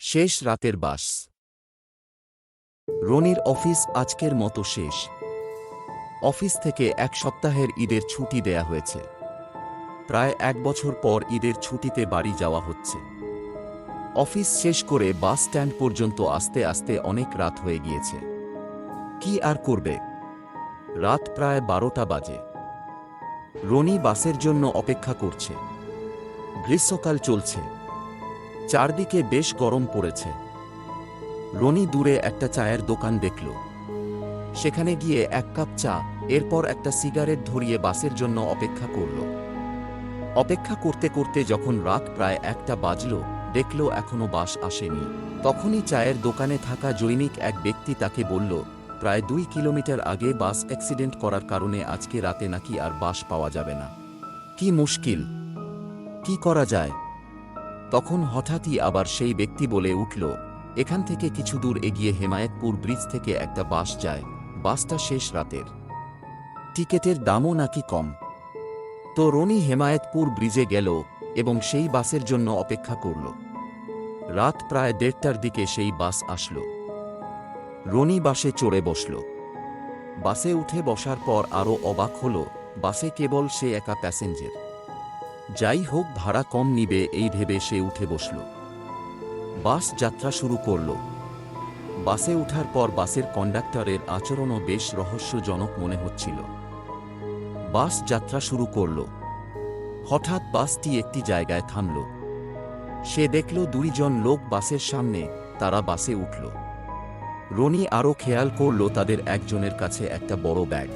শেষ রাতের বাস। রনির অফিস আজকের মতো শেষ। অফিস থেকে এক সপ্তাহের ঈদের ছুটি দেয়া হয়েছে। প্রায় 1 বছর পর ঈদের ছুটিতে বাড়ি যাওয়া হচ্ছে। অফিস শেষ করে বাস স্ট্যান্ড পর্যন্ত আসতে আসতে অনেক রাত হয়ে গিয়েছে। কি আর করবে? রাত প্রায় 12টা বাজে। রনি বাসের জন্য অপেক্ষা করছে। গ্রীষ্মকাল চলছে, চারদিকে বেশ গরম পড়েছে। রনি দূরে একটা চায়ের দোকান দেখল। সেখানে গিয়ে 1 কাপ চা, এরপর একটা সিগারেট ধরিয়ে বাসের জন্য অপেক্ষা করল। অপেক্ষা করতে করতে যখন রাত প্রায় 1টা বাজল, দেখল এখনো বাস আসেনি। তখনই চায়ের দোকানে থাকা জৈনিক এক ব্যক্তি তাকে বলল, প্রায় 2 কিলোমিটার আগে বাস অ্যাক্সিডেন্ট করার কারণে আজকে রাতে নাকি আর বাস পাওয়া যাবে না। কি মুশকিল! কি করা যায়? তখন হঠাৎই আবার সেই ব্যক্তি বলে উঠল, এখান থেকে কিছু দূর এগিয়ে হেমায়েতপুর ব্রিজ থেকে একটা বাস যায়। বাসটা শেষ রাতের, টিকেটের দামও নাকি কম। তো রনি হেমায়েতপুর ব্রিজে গেল এবং সেই বাসের জন্য অপেক্ষা করল। রাত প্রায় 1:30টার দিকে সেই বাস আসলো। রনি বাসে চড়ে বসল। বাসে উঠে বসার পর আরও অবাক হল, বাসে কেবল সে একা প্যাসেঞ্জার। যাই হোক, ভাড়া কম নিবে এই ভেবে সে উঠে বসল। বাস যাত্রা শুরু করল। বাসে উঠার পর বাসের কন্ডাক্টরের আচরণও বেশ রহস্যজনক মনে হচ্ছিল। বাস যাত্রা শুরু করল। হঠাৎ বাসটি একটি জায়গায় থামল। সে দেখল 2 জন লোক বাসের সামনে, তারা বাসে উঠল। রনি আরও খেয়াল করল তাদের একজনের কাছে একটা বড় ব্যাগ।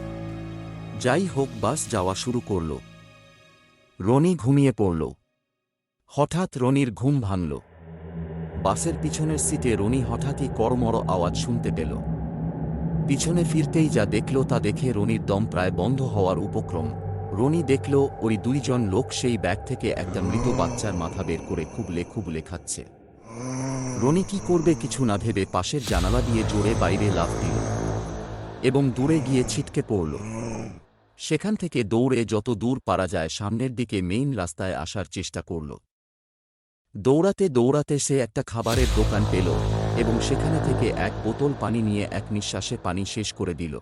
যাই হোক, বাস যাওয়া শুরু করল। রনি ঘুমিয়ে পড়ল। হঠাৎ রনির ঘুম ভাঙল। বাসের পিছনের সিটে রনি হঠাৎই কড়মড় আওয়াজ শুনতে পেল। পিছনে ফিরতেই যা দেখল তা দেখে রনির দম প্রায় বন্ধ হওয়ার উপক্রম। রনি দেখল ওই 2 জন লোক সেই ব্যাগ থেকে একটা মৃত বাচ্চার মাথা বের করে খুবলে খাচ্ছে। রনি কি করবে কিছু না ভেবে পাশের জানালা দিয়ে জোরে বাইরে লাফ দিল এবং দূরে গিয়ে ছিটকে পড়ল। সেখান থেকে দৌড়ে যত দূর পারা যায় সামনের দিকে মেইন রাস্তায় আসার চেষ্টা করল। দৌড়াতে দৌড়াতে সে একটা খাবারের দোকান পেল এবং সেখানে থেকে 1 বোতল পানি নিয়ে এক নিঃশ্বাসে পানি শেষ করে দিল।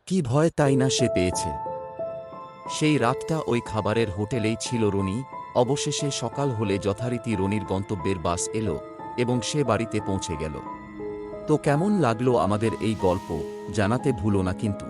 কি ভয় তাই না সে পেয়েছে! সেই রাতটা ওই খাবারের হোটেলেই ছিল রনি। অবশেষে সকাল হলে যথারীতি রনির গন্তব্যের বাস এলো এবং সে বাড়িতে পৌঁছে গেল। তো কেমন লাগলো আমাদের এই গল্প জানাতে ভুলো না কিন্তু।